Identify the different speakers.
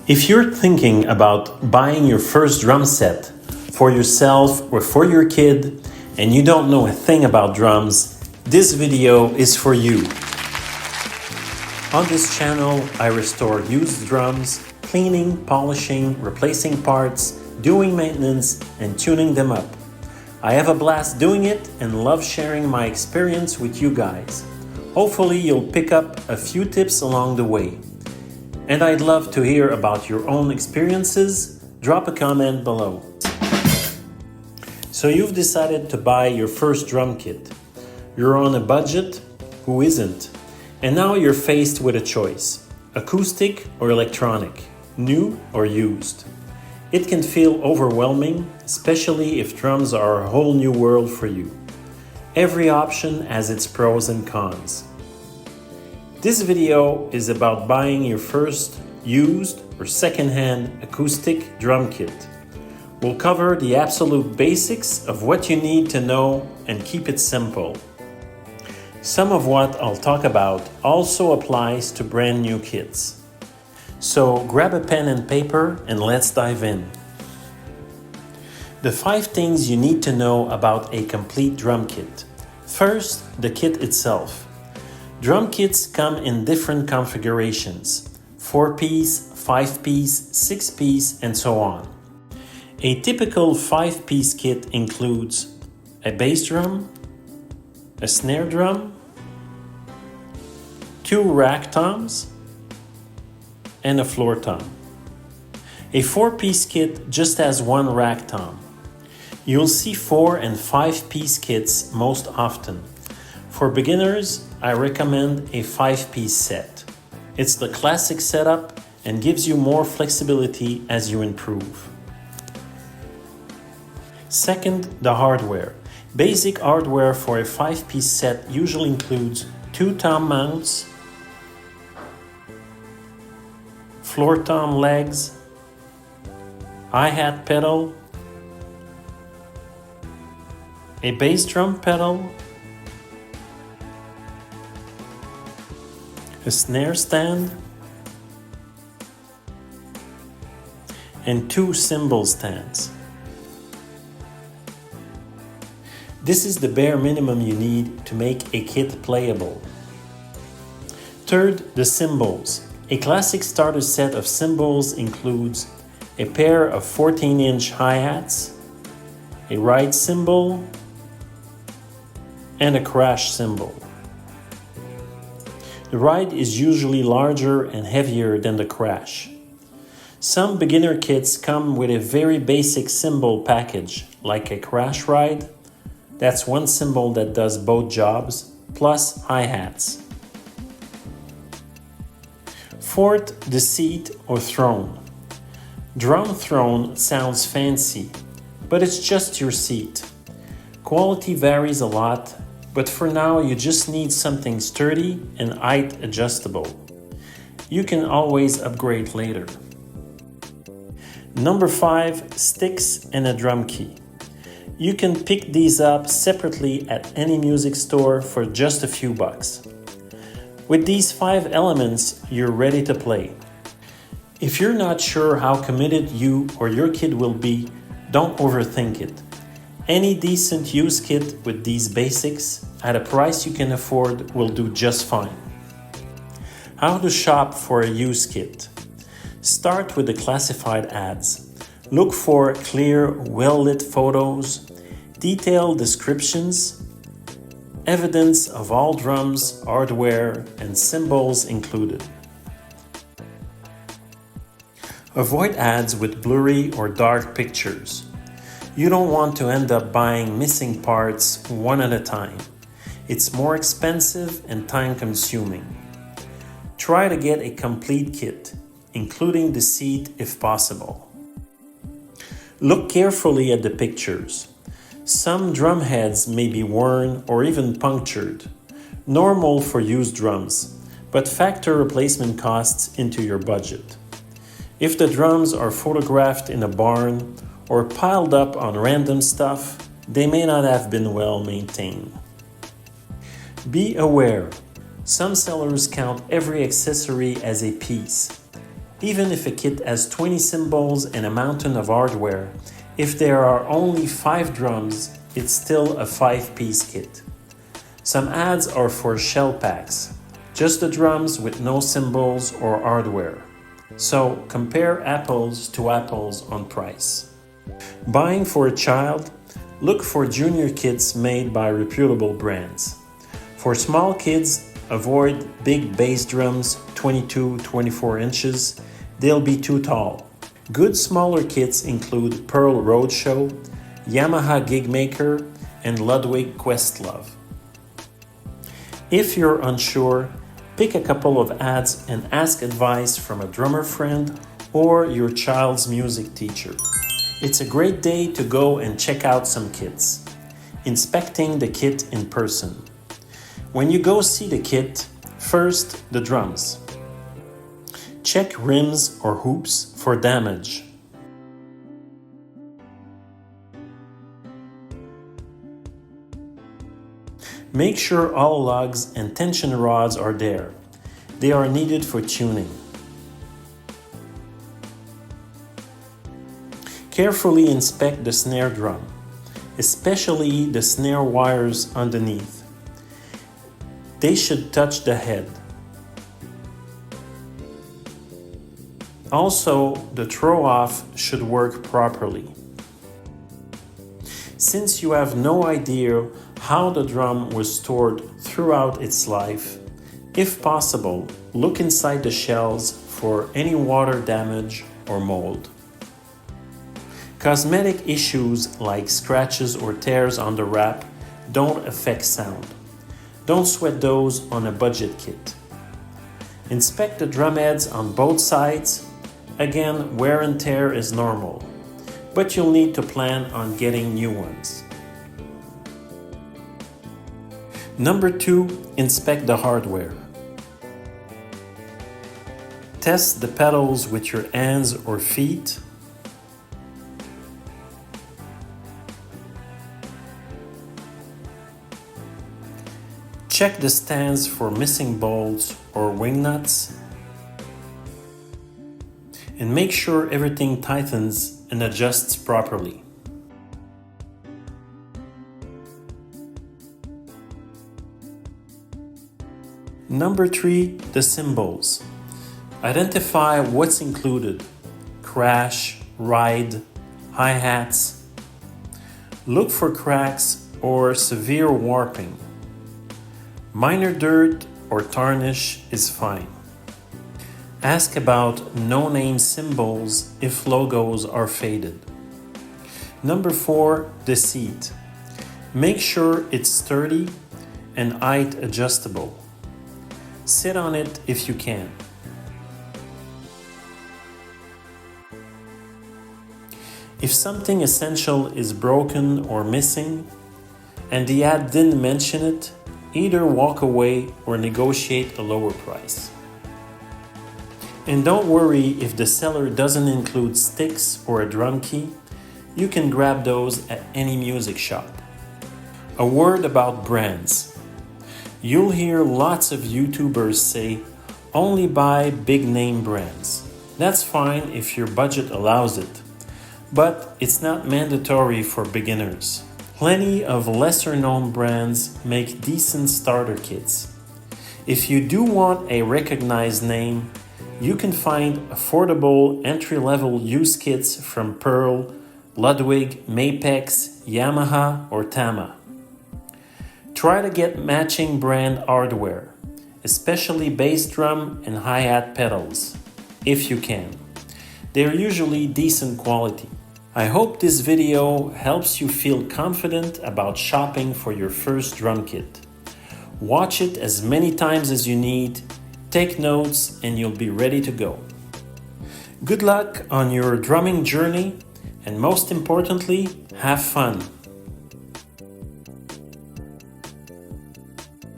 Speaker 1: If you're thinking about buying your first drum set for yourself or for your kid and you don't know a thing about drums, this video is for you. On this channel, I restore used drums, cleaning, polishing, replacing parts, doing maintenance, and tuning them up. I have a blast doing it and love sharing my experience with you guys. Hopefully you'll pick up a few tips along the way. And I'd love to hear about your own experiences. Drop a comment below. So you've decided to buy your first drum kit. You're on a budget, who isn't? And now you're faced with a choice, acoustic or electronic, new or used. It can feel overwhelming, especially if drums are a whole new world for you. Every option has its pros and cons. This video is about buying your first used or second-hand acoustic drum kit. We'll cover the absolute basics of what you need to know and keep it simple. Some of what I'll talk about also applies to brand new kits. So grab a pen and paper and let's dive in. The 5 things you need to know about a complete drum kit. First, the kit itself. Drum kits come in different configurations, 4-piece, 5-piece, 6-piece, and so on. A typical 5-piece kit includes a bass drum, a snare drum, 2 rack toms, and a floor tom. A 4-piece kit just has 1 rack tom. You'll see 4 and 5-piece kits most often. For beginners, I recommend a 5-piece set. It's the classic setup and gives you more flexibility as you improve. Second, the hardware. Basic hardware for a 5-piece set usually includes 2 tom mounts, floor tom legs, hi-hat pedal, a bass drum pedal, a snare stand, and 2 cymbal stands. This is the bare minimum you need to make a kit playable. Third, the cymbals. A classic starter set of cymbals includes a pair of 14-inch hi-hats, a ride cymbal, and a crash cymbal. The ride is usually larger and heavier than the crash. Some beginner kits come with a very basic cymbal package, like a crash ride. That's one cymbal that does both jobs, plus hi-hats. Fourth, the seat or throne. Drum throne sounds fancy, but it's just your seat. Quality varies a lot, but for now you just need something sturdy and height adjustable. You can always upgrade later. Number 5, sticks and a drum key. You can pick these up separately at any music store for just a few bucks. With these 5 elements, you're ready to play. If you're not sure how committed you or your kid will be, don't overthink it. Any decent used kit with these basics at a price you can afford will do just fine. How to shop for a used kit. Start with the classified ads. Look for clear, well-lit photos, detailed descriptions, evidence of all drums, hardware, and cymbals included. Avoid ads with blurry or dark pictures. You don't want to end up buying missing parts one at a time. It's more expensive and time-consuming. Try to get a complete kit, including the seat if possible. Look carefully at the pictures. Some drum heads may be worn or even punctured. Normal for used drums, but factor replacement costs into your budget. If the drums are photographed in a barn or piled up on random stuff, they may not have been well maintained. Be aware, some sellers count every accessory as a piece. Even if a kit has 20 cymbals and a mountain of hardware, if there are only 5 drums, it's still a 5-piece kit. Some ads are for shell packs, just the drums with no cymbals or hardware. So compare apples to apples on price. Buying for a child, look for junior kits made by reputable brands. For small kids, avoid big bass drums 22-24 inches, they'll be too tall. Good smaller kits include Pearl Roadshow, Yamaha Gigmaker, and Ludwig Questlove. If you're unsure, pick a couple of ads and ask advice from a drummer friend or your child's music teacher. It's a great day to go and check out some kits. Inspecting the kit in person. When you go see the kit, first the drums. Check rims or hoops for damage. Make sure all lugs and tension rods are there. They are needed for tuning. Carefully inspect the snare drum, especially the snare wires underneath. They should touch the head. Also, the throw-off should work properly. Since you have no idea how the drum was stored throughout its life, if possible, look inside the shells for any water damage or mold. Cosmetic issues like scratches or tears on the wrap don't affect sound. Don't sweat those on a budget kit. Inspect the drum heads on both sides. Again, wear and tear is normal, but you'll need to plan on getting new ones. Number 2, inspect the hardware. Test the pedals with your hands or feet. Check the stands for missing bolts or wing nuts. And make sure everything tightens and adjusts properly. Number 3, the cymbals. Identify what's included: crash, ride, hi-hats. Look for cracks or severe warping. Minor dirt or tarnish is fine. Ask about no-name cymbals if logos are faded. Number 4, the seat. Make sure it's sturdy and height adjustable. Sit on it if you can. If something essential is broken or missing, and the ad didn't mention it, either walk away or negotiate a lower price. And don't worry if the seller doesn't include sticks or a drum key, you can grab those at any music shop. A word about brands. You'll hear lots of YouTubers say, only buy big name brands. That's fine if your budget allows it, but it's not mandatory for beginners. Plenty of lesser known brands make decent starter kits. If you do want a recognized name, you can find affordable entry-level use kits from Pearl, Ludwig, Mapex, Yamaha, or Tama. Try to get matching brand hardware, especially bass drum and hi-hat pedals, if you can. They're usually decent quality. I hope this video helps you feel confident about shopping for your first drum kit. Watch it as many times as you need, take notes, and you'll be ready to go. Good luck on your drumming journey, and most importantly, have fun.